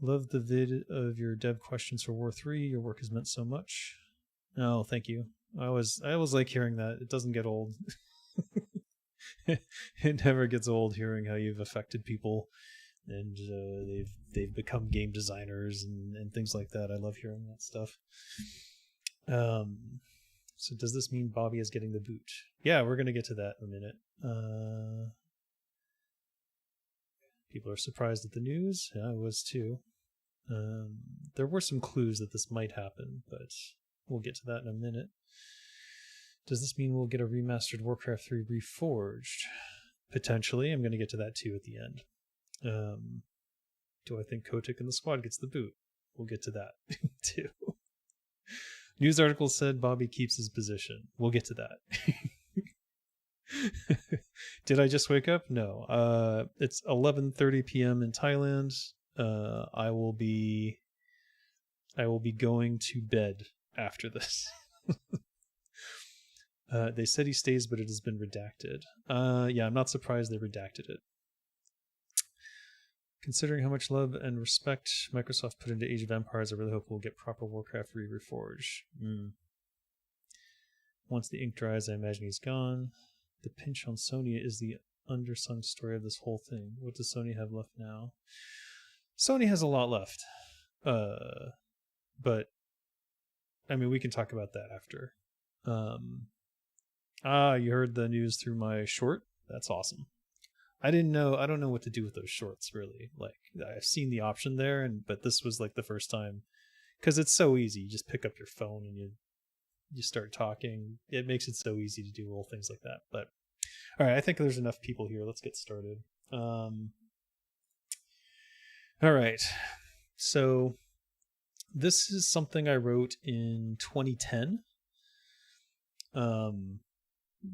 Love the vid of your dev questions for War 3. Your work has meant so much. Oh, thank you. I always like hearing that. It doesn't get old. It never gets old hearing how you've affected people, and they've become game designers and things like that. I love hearing that stuff. So does this mean Bobby is getting the boot? Yeah, we're gonna get to that in a minute. People are surprised at the news. Yeah, I was too. There were some clues that this might happen, but we'll get to that in a minute. Does this mean we'll get a remastered Warcraft 3 Reforged? Potentially. I'm going to get to that too at the end. Do I think Kotick and the squad gets the boot? We'll get to that too. News article said Bobby keeps his position. We'll get to that. Did I just wake up? No. It's 11:30 p.m. in Thailand. I will be going to bed after this. They said he stays, but it has been redacted. Yeah, I'm not surprised they redacted it. Considering how much love and respect Microsoft put into Age of Empires, I really hope we'll get proper Warcraft 3 Reforged. Once the ink dries, I imagine he's gone. The pinch on Sony is the undersung story of this whole thing. What does Sony have left now? Sony has a lot left. But I mean, we can talk about that after. You heard the news through my short? That's awesome. I don't know what to do with those shorts, really. Like, I've seen the option there, but this was like the first time, because it's so easy. You just pick up your phone and you start talking. It makes it so easy to do little things like that. But all right, I think there's enough people here. Let's get started. All right. So this is something I wrote in 2010.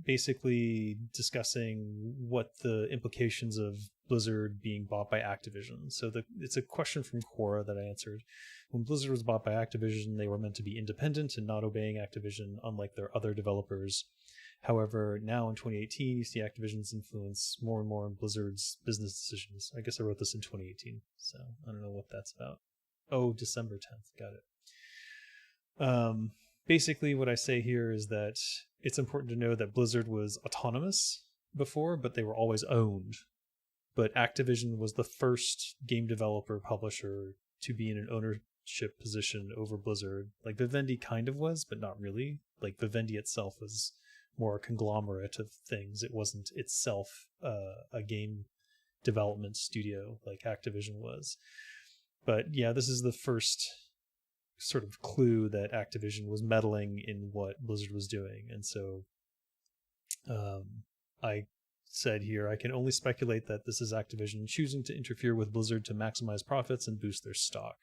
Basically discussing what the implications of Blizzard being bought by Activision. So it's a question from Quora that I answered. When Blizzard was bought by Activision, they were meant to be independent and not obeying Activision, unlike their other developers. However, now in 2018, you see Activision's influence more and more in Blizzard's business decisions. I guess I wrote this in 2018, so I don't know what that's about. Oh, December 10th. Got it. Basically, what I say here is that it's important to know that Blizzard was autonomous before, but they were always owned. But Activision was the first game developer publisher to be in an ownership position over Blizzard. Like Vivendi kind of was, but not really. Like Vivendi itself was more a conglomerate of things. It wasn't itself a game development studio like Activision was. But yeah, this is the first sort of clue that Activision was meddling in what Blizzard was doing. And so I said here, I can only speculate that this is Activision choosing to interfere with Blizzard to maximize profits and boost their stock.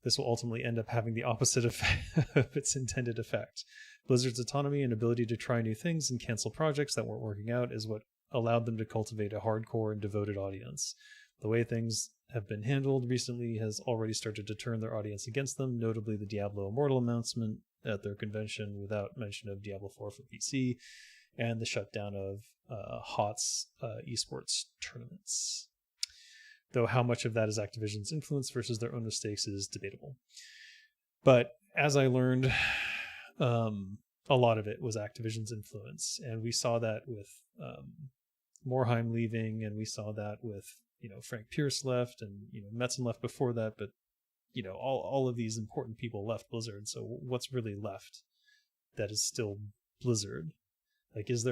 This will ultimately end up having the opposite of its intended effect. Blizzard's autonomy and ability to try new things and cancel projects that weren't working out is what allowed them to cultivate a hardcore and devoted audience. The way things have been handled recently has already started to turn their audience against them, notably the Diablo Immortal announcement at their convention without mention of Diablo 4 for PC, and the shutdown of HOTS esports tournaments. Though how much of that is Activision's influence versus their own mistakes is debatable. But as I learned, a lot of it was Activision's influence, and we saw that with Morheim leaving, and we saw that with Frank Pierce left, and Metzen left before that, but all of these important people left Blizzard. So what's really left that is still Blizzard? Like, it's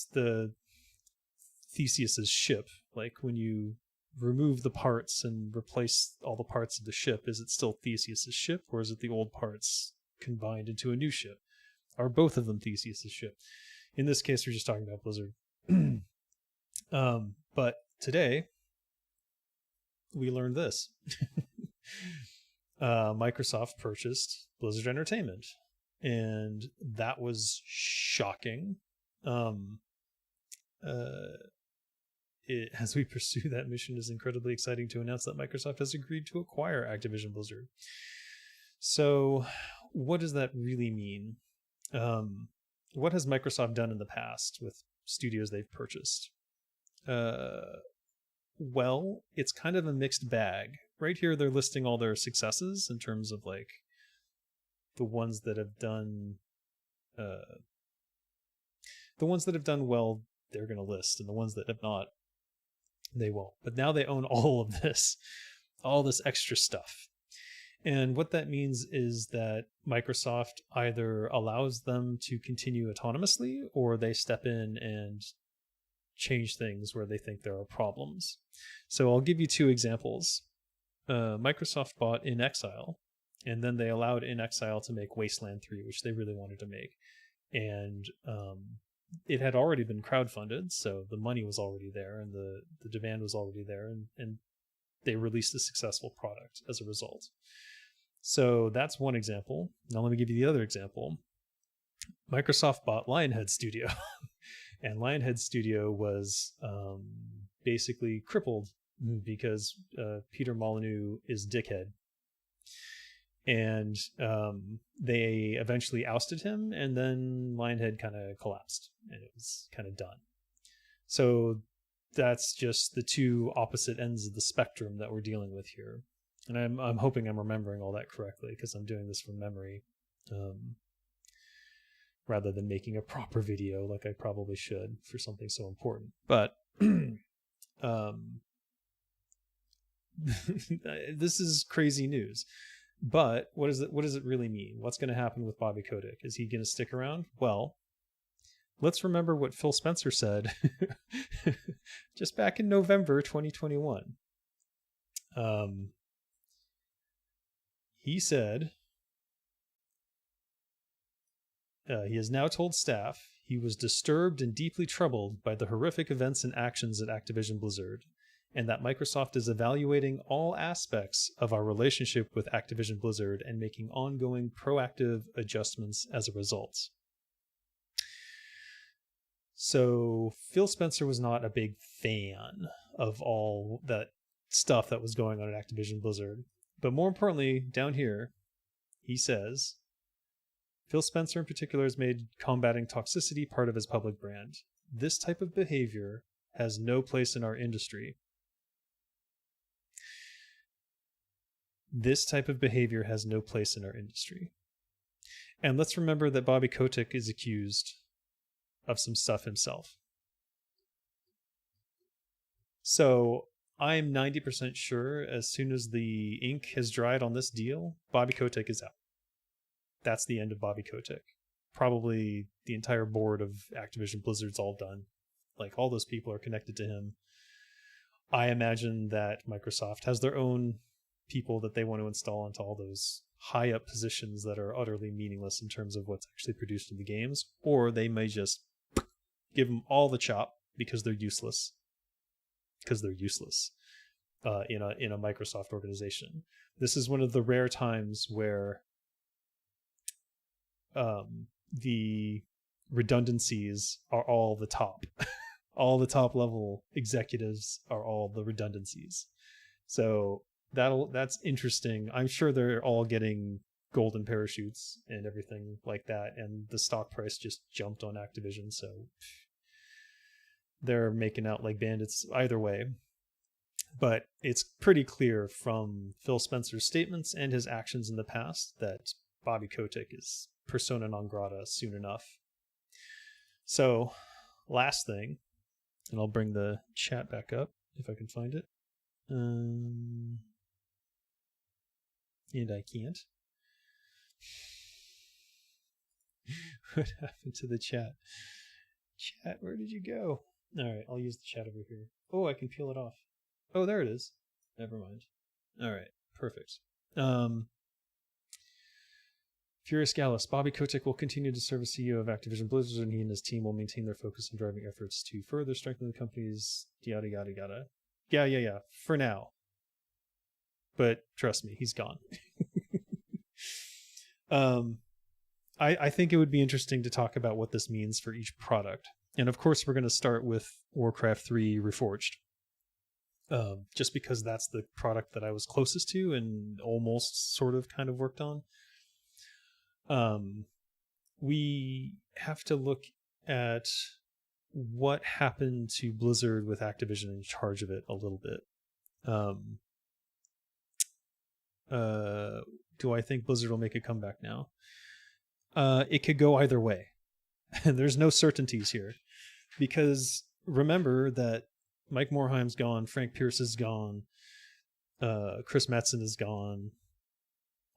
the Theseus's ship. Like, when you remove the parts and replace all the parts of the ship, is it still Theseus's ship, or is it the old parts combined into a new ship? Are both of them Theseus's ship? In this case, we're just talking about Blizzard. But today, we learned this. Microsoft purchased Blizzard Entertainment, and that was shocking. As we pursue that mission, it is incredibly exciting to announce that Microsoft has agreed to acquire Activision Blizzard. So, what does that really mean? What has Microsoft done in the past with studios they've purchased? well, it's kind of a mixed bag. Right here, they're listing all their successes in terms of like the ones that have done well, they're going to list, and the ones that have not, they won't. But now they own all of this, all this extra stuff. And what that means is that Microsoft either allows them to continue autonomously, or they step in and change things where they think there are problems. So I'll give you two examples. Microsoft bought In Exile, and then they allowed In Exile to make Wasteland 3, which they really wanted to make. And it had already been crowdfunded, so the money was already there, and the demand was already there, and they released a successful product as a result. So that's one example. Now let me give you the other example. Microsoft bought Lionhead Studio, and Lionhead Studio was basically crippled because Peter Molyneux is dickhead. And they eventually ousted him, and then Lionhead kind of collapsed, and it was kind of done. So that's just the two opposite ends of the spectrum that we're dealing with here. And I'm hoping I'm remembering all that correctly, because I'm doing this from memory, rather than making a proper video like I probably should for something so important. But this is crazy news. But what does it really mean? What's going to happen with Bobby Kotick? Is he going to stick around? Well, let's remember what Phil Spencer said just back in November 2021. He said he has now told staff he was disturbed and deeply troubled by the horrific events and actions at Activision Blizzard, and that Microsoft is evaluating all aspects of our relationship with Activision Blizzard and making ongoing proactive adjustments as a result. So Phil Spencer was not a big fan of all that stuff that was going on at Activision Blizzard. But more importantly, down here, he says, Phil Spencer in particular has made combating toxicity part of his public brand. This type of behavior has no place in our industry. This type of behavior has no place in our industry. And let's remember that Bobby Kotick is accused of some stuff himself. So I'm 90% sure as soon as the ink has dried on this deal, Bobby Kotick is out. That's the end of Bobby Kotick. Probably the entire board of Activision Blizzard's all done. Like, all those people are connected to him. I imagine that Microsoft has their own people that they want to install into all those high up positions that are utterly meaningless in terms of what's actually produced in the games, or they may just give them all the chop because they're useless. In a Microsoft organization. This is one of the rare times where the redundancies are all the top. All the top level executives are all the redundancies. So that's interesting. I'm sure they're all getting golden parachutes and everything like that, and the stock price just jumped on Activision, so they're making out like bandits either way. But it's pretty clear from Phil Spencer's statements and his actions in the past that Bobby Kotick is persona non grata soon enough. So, last thing, and I'll bring the chat back up if I can find it. And I can't. What happened to the chat? Chat, where did you go? All right, I'll use the chat over here. Oh, I can peel it off. Oh, there it is. Never mind. All right, perfect. Furious Gallus, Bobby Kotick will continue to serve as CEO of Activision Blizzard, and he and his team will maintain their focus on driving efforts to further strengthen the company's yada yada yada. Yeah. For now. But trust me, he's gone. I think it would be interesting to talk about what this means for each product. And of course, we're going to start with Warcraft 3 Reforged. Just because that's the product that I was closest to and almost sort of kind of worked on. We have to look at what happened to Blizzard with Activision in charge of it a little bit. Do I think Blizzard will make a comeback now? It could go either way. There's no certainties here, because remember that Mike Morhaim's gone, Frank Pierce is gone, Chris Metzen is gone.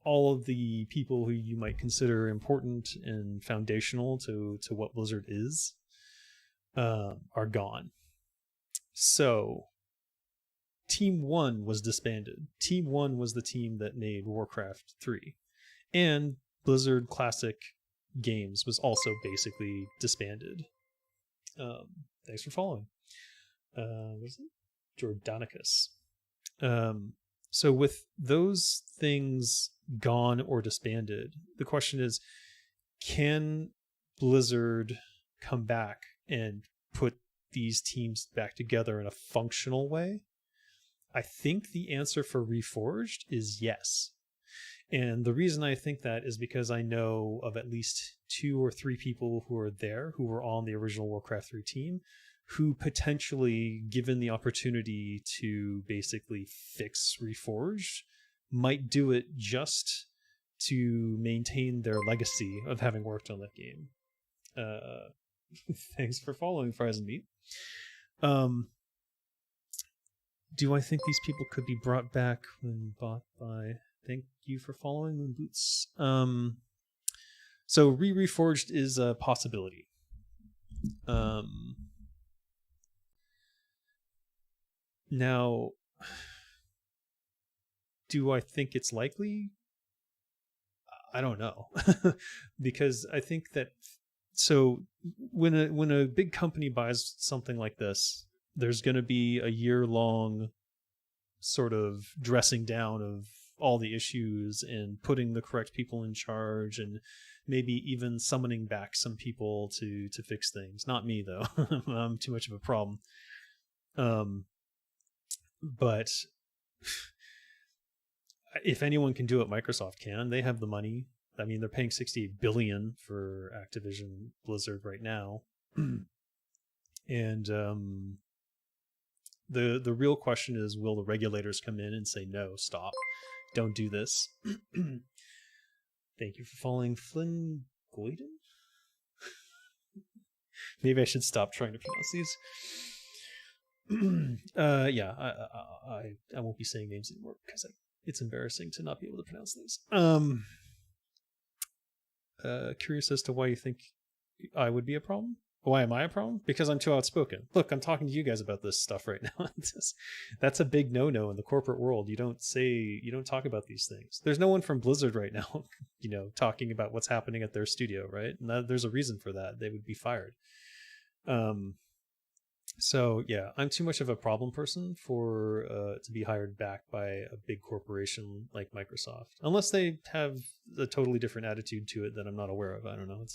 All of the people who you might consider important and foundational to what Blizzard is are gone. So Team 1 was disbanded. Team 1 was the team that made Warcraft 3. And Blizzard Classic Games was also basically disbanded. Thanks for following. What is it? Jordanicus. So with those things gone or disbanded, the question is, can Blizzard come back and put these teams back together in a functional way? I think the answer for Reforged is yes. And the reason I think that is because I know of at least 2 or 3 people who are there, who were on the original Warcraft 3 team, who potentially, given the opportunity to basically fix Reforged, might do it just to maintain their legacy of having worked on that game. Thanks for following, Fries and Meat. Do I think these people could be brought back when bought by... Thank you for following, Moon Boots. So Reforged is a possibility. Now, do I think it's likely? I don't know. Because I think that, so when a big company buys something like this, there's going to be a year-long sort of dressing down of all the issues and putting the correct people in charge, and maybe even summoning back some people to fix things. Not me, though. I'm too much of a problem. But if anyone can do it, Microsoft can. They have the money. I mean, they're paying $68 billion for Activision Blizzard right now. And the real question is, will the regulators come in and say, no, stop, don't do this? Thank you for following Flynn Goyden. Maybe I should stop trying to pronounce these. Yeah, I won't be saying names anymore because it's embarrassing to not be able to pronounce these. Curious as to why you think I would be a problem. Why am I a problem? Because I'm too outspoken. Look, I'm talking to you guys about this stuff right now. That's a big no-no in the corporate world. You don't talk about these things. There's no one from Blizzard right now, talking about what's happening at their studio, right? And there's a reason for that. They would be fired. So yeah, I'm too much of a problem person for to be hired back by a big corporation like Microsoft, unless they have a totally different attitude to it that I'm not aware of. I don't know. I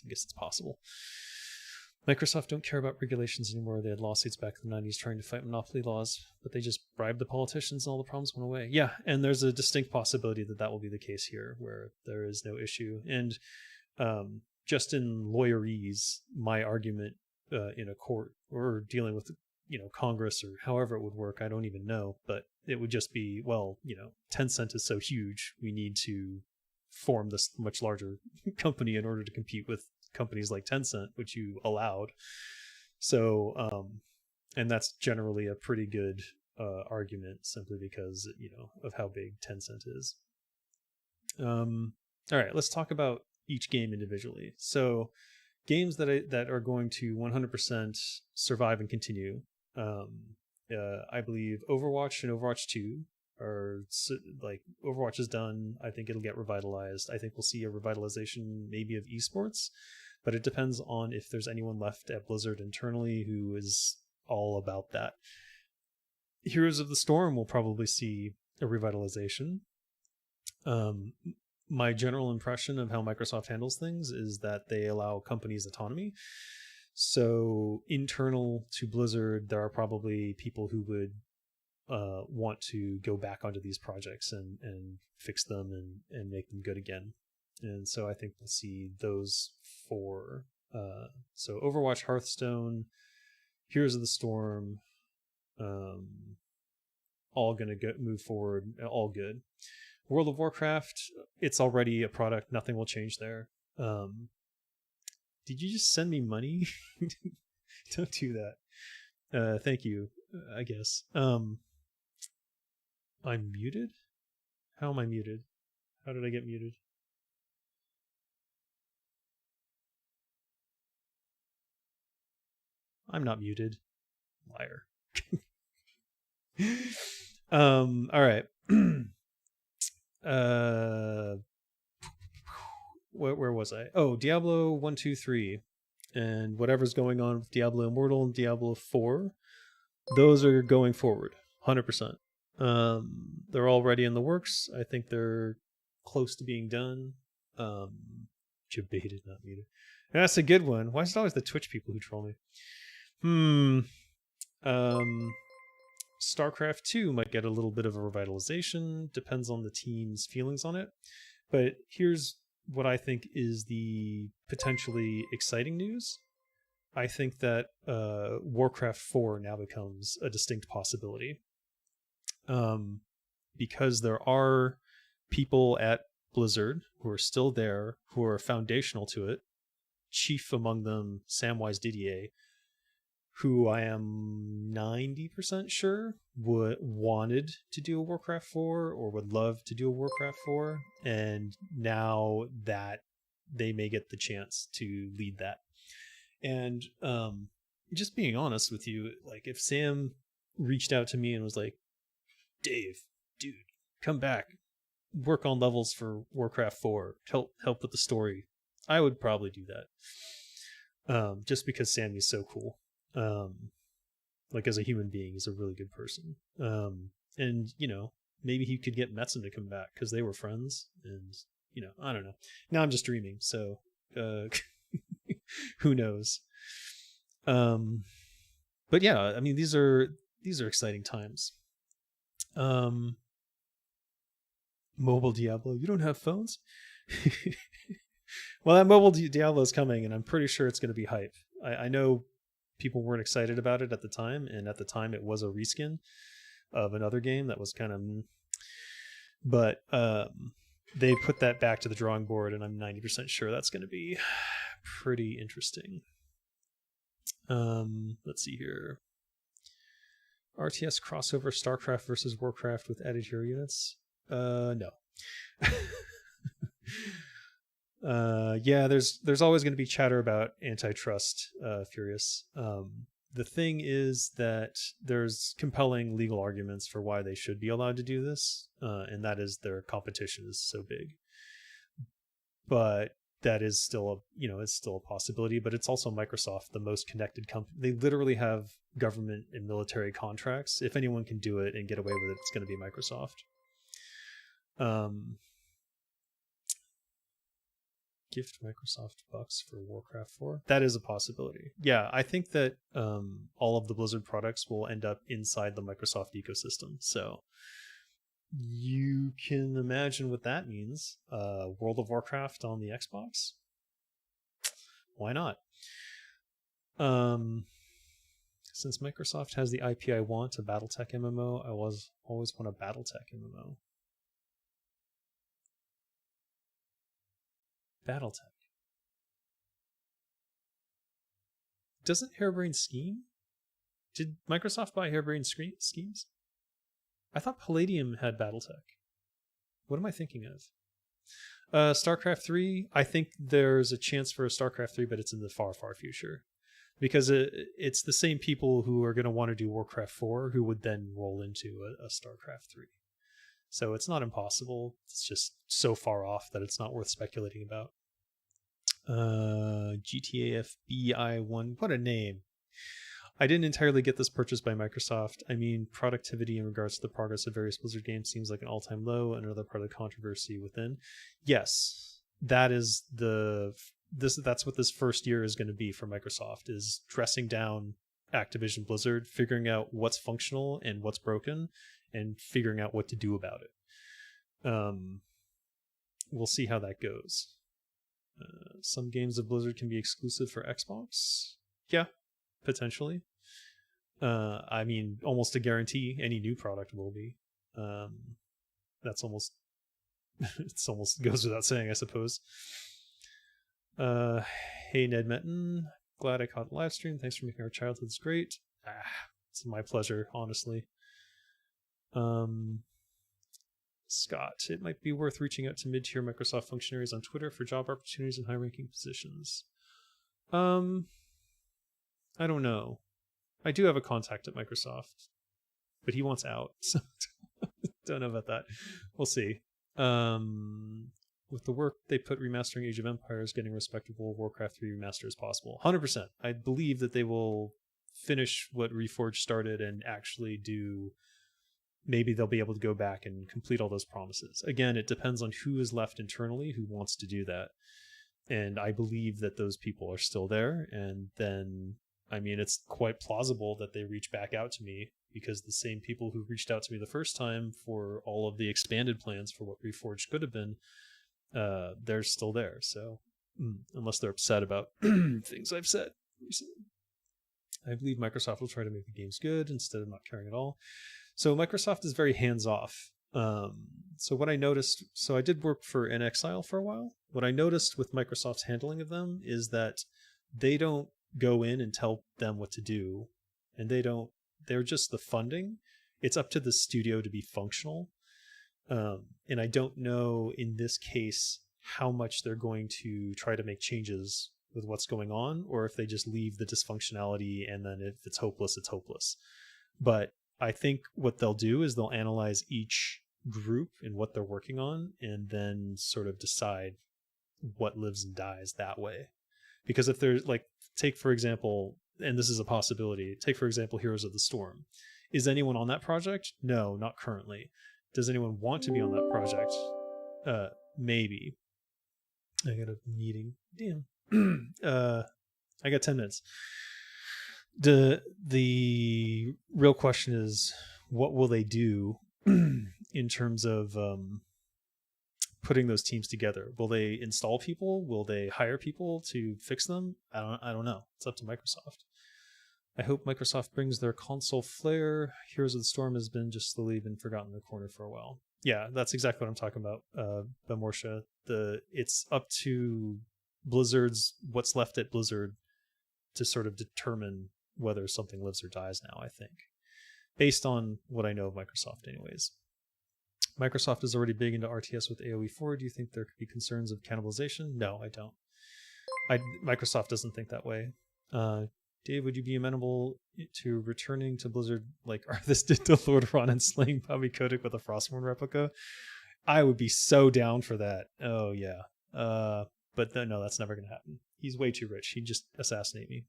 guess it's possible. Microsoft don't care about regulations anymore. They had lawsuits back in the 90s trying to fight monopoly laws, but they just bribed the politicians and all the problems went away. Yeah, and there's a distinct possibility that will be the case here, where there is no issue. And just in lawyerese, my argument in a court or dealing with Congress or however it would work, I don't even know, but it would just be, well, Tencent is so huge, we need to form this much larger company in order to compete with companies like Tencent, which you allowed. So and that's generally a pretty good argument, simply because of how big Tencent is. All right, let's talk about each game individually. So games that are going to 100% survive and continue, I believe Overwatch and Overwatch 2 are, like, Overwatch is done. I think it'll get revitalized. I think we'll see a revitalization maybe of esports, but it depends on if there's anyone left at Blizzard internally who is all about that. Heroes of the Storm will probably see a revitalization. My general impression of how Microsoft handles things is that they allow companies autonomy. So internal to Blizzard, there are probably people who would want to go back onto these projects and fix them and make them good again. And so I think we'll see those 4 So Overwatch, Hearthstone, Heroes of the Storm, all gonna move forward, all good. World of Warcraft, it's already a product, nothing will change there. Did you just send me money? Don't do that. Thank you, I guess. I'm muted? How am I muted? How did I get muted? I'm not muted. Liar. All right. Where was I? Oh, Diablo 1, 2, 3. And whatever's going on with Diablo Immortal and Diablo 4, those are going forward 100%. They're already in the works. I think they're close to being done. Debated, not muted. And that's a good one. Why is it always the Twitch people who troll me? StarCraft 2 might get a little bit of a revitalization. Depends on the team's feelings on it. But here's what I think is the potentially exciting news. I think that Warcraft 4 now becomes a distinct possibility. Because there are people at Blizzard who are still there, who are foundational to it. Chief among them, Samwise Didier, who I am 90% sure wanted to do a Warcraft 4 or would love to do a Warcraft 4. And now that they may get the chance to lead that. And just being honest with you, like if Sam reached out to me and was like, Dave, dude, come back, work on levels for Warcraft 4, help with the story, I would probably do that. Just because Sammy's so cool. Like as a human being, he's a really good person. And you know, maybe he could get Metzen to come back because they were friends. And you know, I don't know. Now I'm just dreaming, so who knows? But yeah, I mean, these are exciting times. Mobile Diablo, you don't have phones? Well, that mobile Diablo is coming, and I'm pretty sure it's going to be hype. I know people weren't excited about it at the time, and at the time it was a reskin of another game that was kind of, but they put that back to the drawing board, and I'm 90% sure that's going to be pretty interesting. Let's see here. RTS crossover StarCraft versus Warcraft with added hero units? No. Yeah, there's always going to be chatter about antitrust, Furious. The thing is that there's compelling legal arguments for why they should be allowed to do this, and that is their competition is so big. But that is still it's still a possibility, but it's also Microsoft, the most connected company. They literally have government and military contracts. If anyone can do it and get away with it, it's going to be Microsoft. Gift Microsoft bucks for Warcraft 4. That is a possibility. Yeah, I think that all of the Blizzard products will end up inside the Microsoft ecosystem. So you can imagine what that means. World of Warcraft on the Xbox? Why not? Since Microsoft has the IP I want, a BattleTech MMO, I always want a BattleTech MMO. BattleTech. Doesn't Harebrained Scheme? Did Microsoft buy Harebrained Schemes? I thought Palladium had BattleTech. What am I thinking of? StarCraft 3, I think there's a chance for a StarCraft 3, but it's in the far, far future. Because it's the same people who are going to want to do Warcraft 4 who would then roll into a StarCraft 3. So it's not impossible. It's just so far off that it's not worth speculating about. GTA FBI1. What a name. I didn't entirely get this purchase by Microsoft. I mean, productivity in regards to the progress of various Blizzard games seems like an all-time low. Another part of the controversy within. Yes, that is that's what this first year is going to be for Microsoft, is dressing down Activision Blizzard, figuring out what's functional and what's broken, and figuring out what to do about it. We'll see how that goes. Some games of Blizzard can be exclusive for Xbox. Yeah, potentially. I mean, almost a guarantee any new product will be. That's almost it's almost goes without saying, I suppose. Hey Ned Metten, glad I caught the live stream. Thanks for making our childhoods great. It's my pleasure, honestly. Scott, it might be worth reaching out to mid-tier Microsoft functionaries on Twitter for job opportunities in high-ranking positions. I don't know. I do have a contact at Microsoft, but he wants out, so don't know about that. We'll see. With the work they put remastering Age of Empires, getting respectable Warcraft 3 remaster is possible. 100%. I believe that they will finish what Reforged started and actually do. Maybe they'll be able to go back and complete all those promises. Again, it depends on who is left internally who wants to do that. And I believe that those people are still there. And then, I mean, it's quite plausible that they reach back out to me, because the same people who reached out to me the first time for all of the expanded plans for what Reforged could have been, they're still there. So unless they're upset about things I've said recently, I believe Microsoft will try to make the games good instead of not caring at all. So Microsoft is very hands-off. So what I noticed, so I did work for inXile for a while. What I noticed with Microsoft's handling of them is that they don't go in and tell them what to do, and they're just the funding. It's up to the studio to be functional. And I don't know in this case how much they're going to try to make changes with what's going on, or if they just leave the dysfunctionality and then if it's hopeless, it's hopeless. But I think what they'll do is they'll analyze each group and what they're working on, and then sort of decide what lives and dies that way. Because if there's, like, take for example, and this is a possibility, take for example Heroes of the Storm. Is anyone on that project? No, not currently. Does anyone want to be on that project? Maybe. I got a meeting. Damn. I got 10 minutes. The real question is, what will they do in terms of putting those teams together? Will they install people? Will they hire people to fix them? I don't know. It's up to Microsoft. I hope Microsoft brings their console flair. Heroes of the Storm has been just slowly been forgotten in the corner for a while. Yeah, that's exactly what I'm talking about, Bamorsha. It's up to Blizzard's, what's left at Blizzard, to sort of determine whether something lives or dies now, I think. Based on what I know of Microsoft anyways. Microsoft is already big into RTS with AoE4. Do you think there could be concerns of cannibalization? No, I don't. Microsoft doesn't think that way. Dave, would you be amenable to returning to Blizzard like Arthas did to Lord Ron and slaying Bobby Kotick with a Frostmourne replica? I would be so down for that. Oh, yeah. But no, that's never going to happen. He's way too rich. He'd just assassinate me.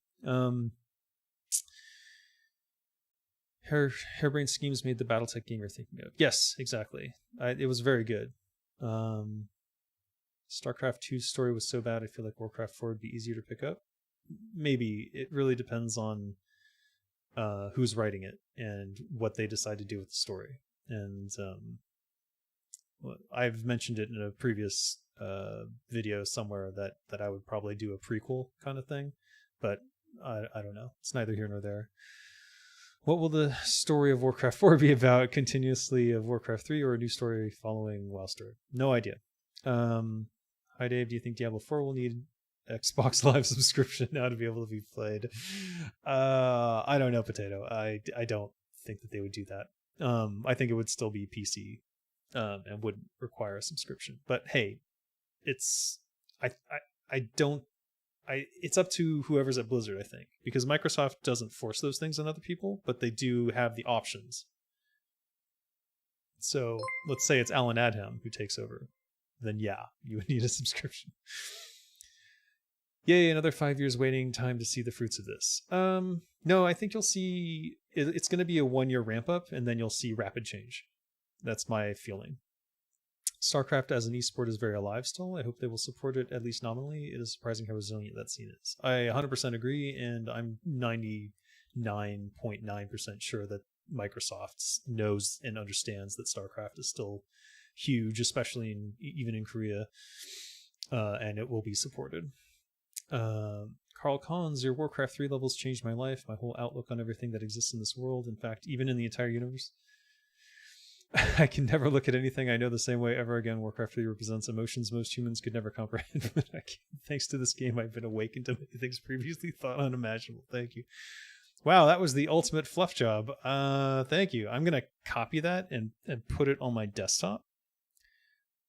Harebrained Schemes made the Battletech game you're thinking of. Yes, exactly. It was very good. StarCraft 2's story was so bad, I feel like Warcraft 4 would be easier to pick up. Maybe. It really depends on who's writing it and what they decide to do with the story. And I've mentioned it in a previous video somewhere that I would probably do a prequel kind of thing, but I don't know. It's neither here nor there. What will the story of Warcraft 4 be about? Continuously of Warcraft 3, or a new story following WoW story? No idea. Hi Dave, do you think Diablo 4 will need Xbox Live subscription now to be able to be played? I don't know, Potato. I don't think that they would do that. I think it would still be PC and wouldn't require a subscription. But hey, it's it's up to whoever's at Blizzard, I think, because Microsoft doesn't force those things on other people, but they do have the options. So let's say it's Alan Adham who takes over, then yeah, you would need a subscription. Yay, another 5 years waiting time to see the fruits of this. No, I think you'll see it's going to be a 1 year ramp up, and then you'll see rapid change. That's my feeling. StarCraft as an esport is very alive still. I hope they will support it, at least nominally. It is surprising how resilient that scene is. I 100% agree, and I'm 99.9% sure that Microsoft knows and understands that StarCraft is still huge, especially even in Korea. and it will be supported. Carl Collins, your Warcraft 3 levels changed my life, my whole outlook on everything that exists in this world, in fact, even in the entire universe. I can never look at anything I know the same way ever again. Warcraft 3 represents emotions most humans could never comprehend. But thanks to this game, I've been awakened to many things previously thought unimaginable. Thank you. Wow, that was the ultimate fluff job. Thank you. I'm gonna copy that and put it on my desktop.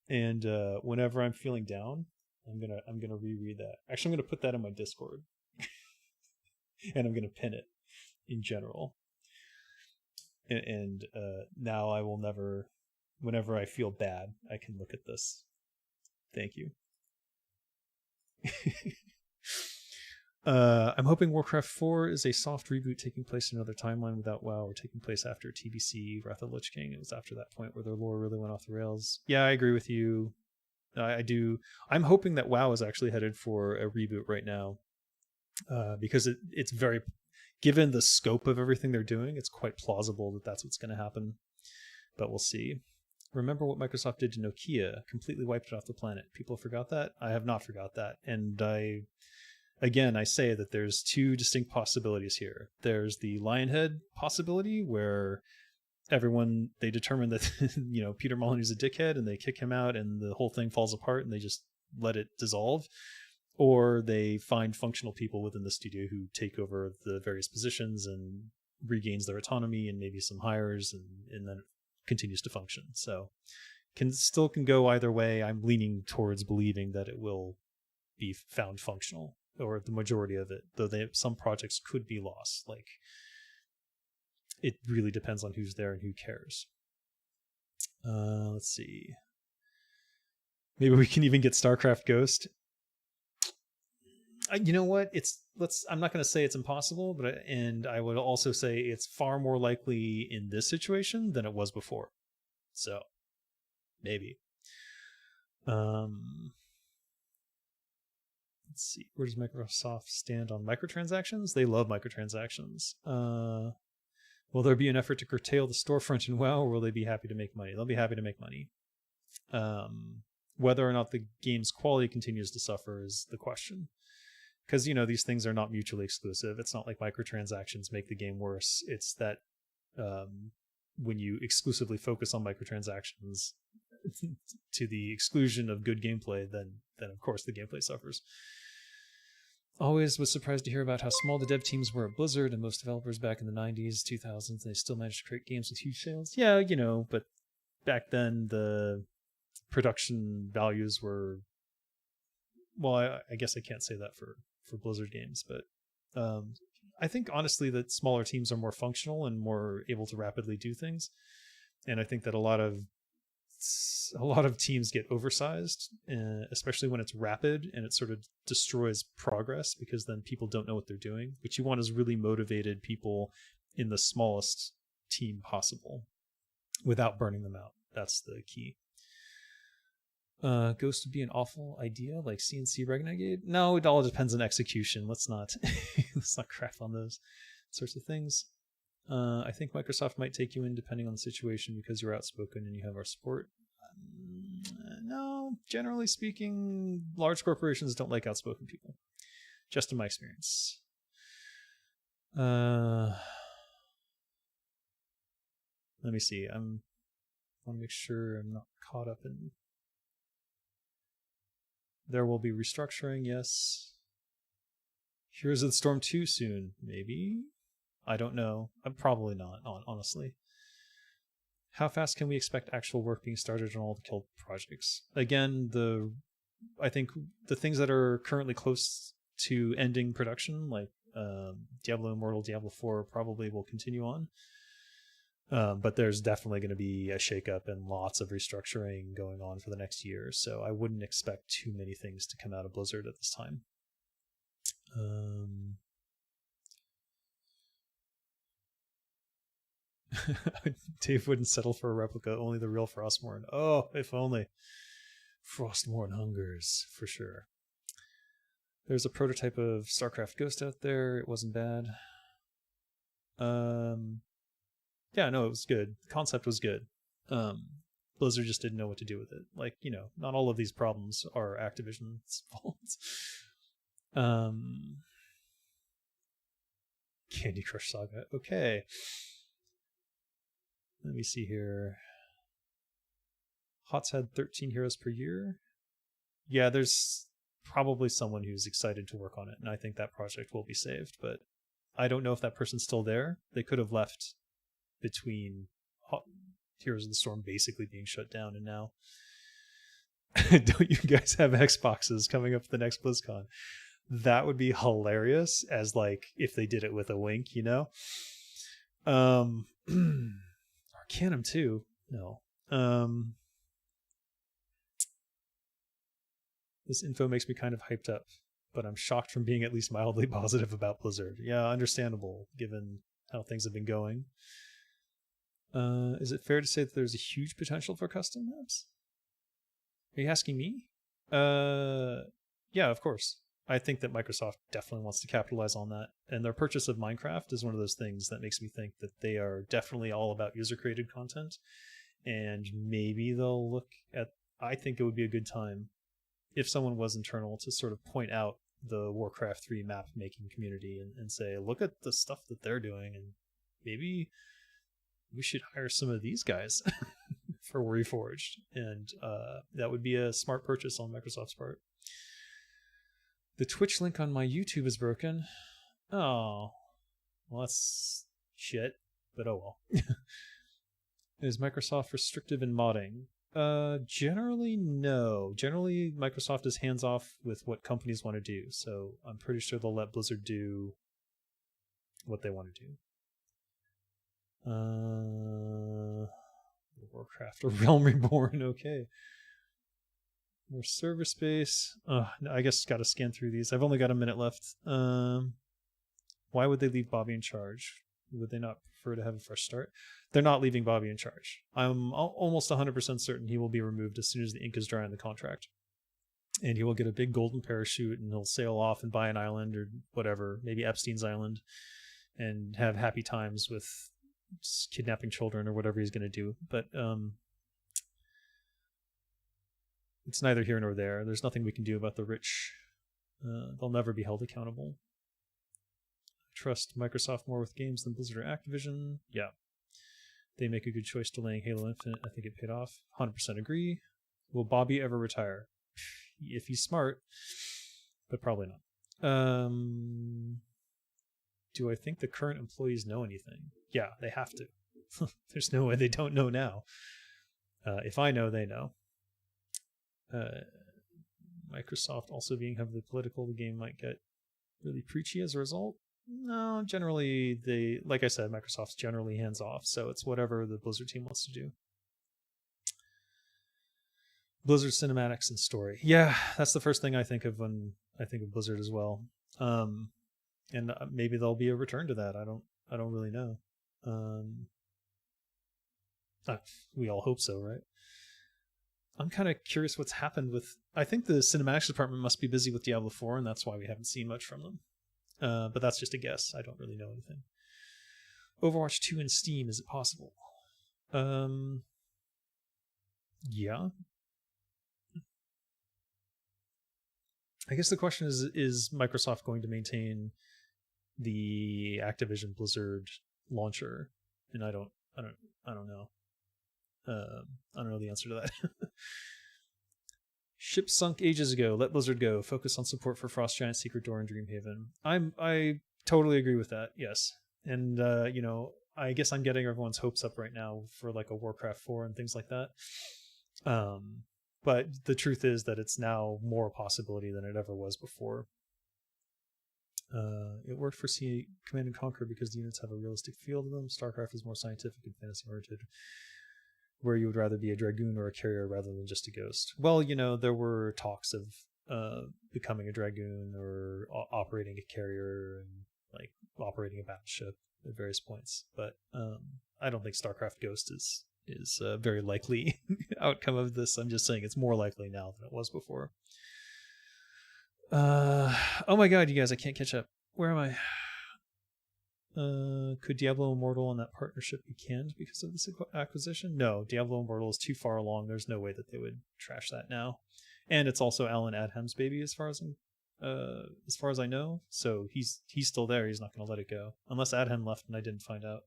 And whenever I'm feeling down, I'm gonna reread that. Actually, I'm gonna put that in my Discord, and I'm gonna pin it in general. And now I will never, whenever I feel bad, I can look at this. Thank you. I'm hoping Warcraft 4 is a soft reboot taking place in another timeline without WoW, or taking place after TBC, Wrath of the Lich King. It was after that point where their lore really went off the rails. Yeah, I agree with you. I do. I'm hoping that WoW is actually headed for a reboot right now, because it's very, given the scope of everything they're doing, it's quite plausible that that's what's going to happen. But we'll see. Remember what Microsoft did to Nokia? Completely wiped it off the planet. People forgot that? I have not forgot that. And I say that there's two distinct possibilities here. There's the Lionhead possibility, where they determine that Peter Molyneux's a dickhead and they kick him out and the whole thing falls apart and they just let it dissolve. Or they find functional people within the studio who take over the various positions and regains their autonomy and maybe some hires, and then it continues to function. So can go either way. I'm leaning towards believing that it will be found functional, or the majority of it, though some projects could be lost. Like, it really depends on who's there and who cares. Let's see. Maybe we can even get StarCraft Ghost. You know what? I'm not going to say it's impossible, and I would also say it's far more likely in this situation than it was before. So, maybe. Let's see. Where does Microsoft stand on microtransactions? They love microtransactions. Will there be an effort to curtail the storefront in WoW, or will they be happy to make money? They'll be happy to make money. Whether or not the game's quality continues to suffer is the question. Because, these things are not mutually exclusive. It's not like microtransactions make the game worse. It's that when you exclusively focus on microtransactions to the exclusion of good gameplay, then of course the gameplay suffers. Always was surprised to hear about how small the dev teams were at Blizzard, and most developers back in the 90s, 2000s, they still managed to create games with huge sales. Yeah, but back then the production values were, well, I guess I can't say that for Blizzard games, but I think honestly that smaller teams are more functional and more able to rapidly do things. And I think that a lot of teams get oversized, especially when it's rapid, and it sort of destroys progress, because then people don't know what they're doing. What you want is really motivated people in the smallest team possible without burning them out. That's the key. Ghost would be an awful idea, like CNC Renegade. No, it all depends on execution. Let's not crap on those sorts of things. I think Microsoft might take you in depending on the situation, because you're outspoken and you have our support. No, generally speaking, large corporations don't like outspoken people. Just in my experience. Let me see. I want to make sure I'm not caught up in. There will be restructuring, yes. Heroes of the Storm 2 soon, maybe? I don't know. I'm probably not, honestly. How fast can we expect actual work being started on all the killed projects? Again, I think the things that are currently close to ending production, like Diablo Immortal, Diablo 4, probably will continue on. But there's definitely going to be a shakeup and lots of restructuring going on for the next year. So I wouldn't expect too many things to come out of Blizzard at this time. Dave wouldn't settle for a replica, only the real Frostmourne. Oh, if only. Frostmourne hungers, for sure. There's a prototype of StarCraft Ghost out there. It wasn't bad. Yeah, no, it was good. The concept was good. Blizzard just didn't know what to do with it. Like, not all of these problems are Activision's fault. Candy Crush Saga. Okay. Let me see here. HOTS had 13 heroes per year. Yeah, there's probably someone who's excited to work on it, and I think that project will be saved, but I don't know if that person's still there. They could have left between Heroes of the Storm basically being shut down, and now don't you guys have Xboxes coming up for the next BlizzCon? That would be hilarious, as like if they did it with a wink, Arcanum too. No. This info makes me kind of hyped up, but I'm shocked from being at least mildly positive about Blizzard. Yeah, understandable, given how things have been going. Is it fair to say that there's a huge potential for custom maps? Are you asking me? Yeah, of course. I think that Microsoft definitely wants to capitalize on that. And their purchase of Minecraft is one of those things that makes me think that they are definitely all about user-created content. And maybe they'll look at... I think it would be a good time if someone was internal to sort of point out the Warcraft 3 map making community and say, look at the stuff that they're doing, and maybe we should hire some of these guys for Reforged. And that would be a smart purchase on Microsoft's part. The Twitch link on my YouTube is broken. Oh, well, that's shit, but oh well. Is Microsoft restrictive in modding? Generally, no. Generally, Microsoft is hands-off with what companies want to do, so I'm pretty sure they'll let Blizzard do what they want to do. Warcraft, A Realm Reborn, okay. More server space. I guess got to scan through these. I've only got a minute left. Why would they leave Bobby in charge? Would they not prefer to have a fresh start? They're not leaving Bobby in charge. I'm almost 100% certain he will be removed as soon as the ink is dry on the contract. And he will get a big golden parachute and he'll sail off and buy an island or whatever, maybe Epstein's Island, and have happy times with kidnapping children or whatever he's going to do. But it's neither here nor there. There's nothing we can do about the rich. They'll never be held accountable. Trust Microsoft more with games than Blizzard or Activision. Yeah. They make a good choice delaying Halo Infinite. I think it paid off. 100% agree. Will Bobby ever retire? If he's smart, but probably not. Do I think the current employees know anything? Yeah, they have to. There's no way they don't know now. If I know, they know. Microsoft also being heavily political, the game might get really preachy as a result. No, generally they, like I said, Microsoft's generally hands off, so it's whatever the Blizzard team wants to do. Blizzard cinematics and story. Yeah, that's the first thing I think of when I think of Blizzard as well. And maybe there'll be a return to that. I don't really know. We all hope so, right? I'm kind of curious what's happened with... I think the cinematics department must be busy with Diablo 4, and that's why we haven't seen much from them. But that's just a guess. I don't really know anything. Overwatch 2 in Steam, is it possible? Yeah. I guess the question is Microsoft going to maintain the Activision Blizzard launcher? And I don't know. I don't know the answer to that. Ship sunk ages ago. Let Blizzard go. Focus on support for Frost Giant, Secret Door, and Dreamhaven. I totally agree with that. Yes, and I guess I'm getting everyone's hopes up right now for like a Warcraft 4 and things like that. But the truth is that it's now more a possibility than it ever was before. It worked for Command and Conquer because the units have a realistic feel to them. StarCraft is more scientific and fantasy oriented, where you would rather be a Dragoon or a carrier rather than just a ghost. Well, there were talks of becoming a Dragoon or operating a carrier and like operating a battleship at various points. But I don't think StarCraft Ghost is a very likely outcome of this. I'm just saying it's more likely now than it was before. Oh my god, you guys, I can't catch up. Where am I? Could Diablo Immortal and that partnership be canned because of this acquisition? No, Diablo Immortal is too far along. There's no way that they would trash that now. And it's also Alan Adham's baby, as far as I know. So he's still there. He's not going to let it go unless Adham left and I didn't find out.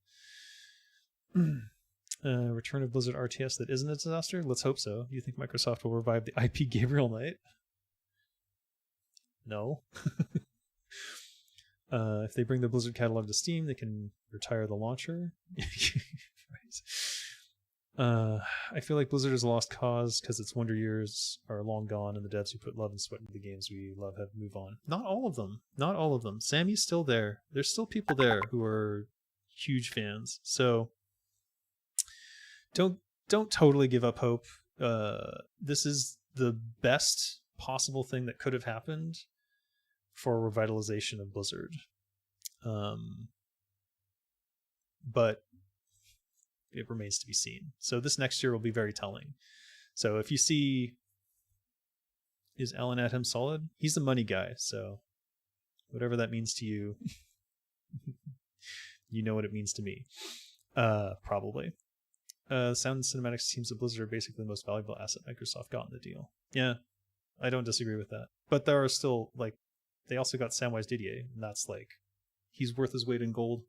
Return of Blizzard RTS that isn't a disaster? Let's hope so. Do you think Microsoft will revive the IP Gabriel Knight? No. If they bring the Blizzard catalog to Steam, they can retire the launcher. I feel like Blizzard is a lost cause because its wonder years are long gone and the devs who put love and sweat into the games we love have moved on. Not all of them. Not all of them. Sammy's still there. There's still people there who are huge fans. So don't totally give up hope. This is the best possible thing that could have happened for revitalization of Blizzard. But it remains to be seen. So this next year will be very telling. So if you see, is Alan Adham solid? He's a money guy, so whatever that means to you, you know what it means to me. Probably. Sound cinematics teams of Blizzard are basically the most valuable asset Microsoft got in the deal. Yeah, I don't disagree with that. But there are still, like, they also got Samwise Didier, and that's like, he's worth his weight in gold.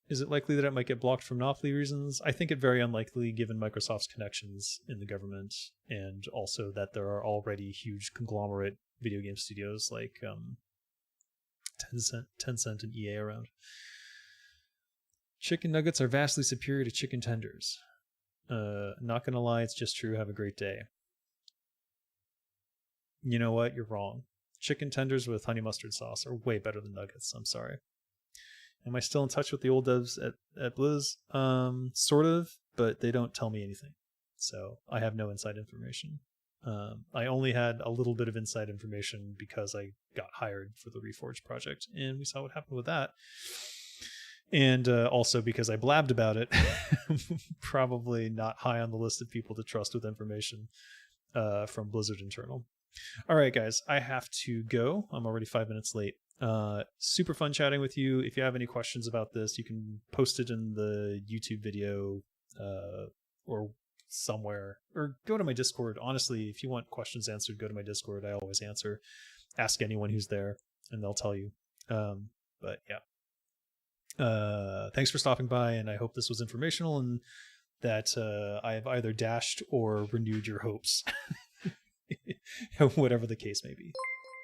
Is it likely that it might get blocked for monopoly reasons? I think it very unlikely given Microsoft's connections in the government and also that there are already huge conglomerate video game studios like Tencent and EA around. Chicken nuggets are vastly superior to chicken tenders. Not gonna lie, it's just true. Have a great day. You know what? You're wrong. Chicken tenders with honey mustard sauce are way better than nuggets. I'm sorry. Am I still in touch with the old devs at Blizz? Sort of, but they don't tell me anything. So I have no inside information. I only had a little bit of inside information because I got hired for the Reforged project, and we saw what happened with that. And also because I blabbed about it, probably not high on the list of people to trust with information from Blizzard internal. All right, guys, I have to go. I'm already 5 minutes late. Super fun chatting with you. If you have any questions about this, you can post it in the YouTube video or somewhere, or go to my Discord. Honestly, if you want questions answered, go to my Discord. I always answer. Ask anyone who's there and they'll tell you. But yeah. Thanks for stopping by, and I hope this was informational and that I have either dashed or renewed your hopes. Whatever the case may be.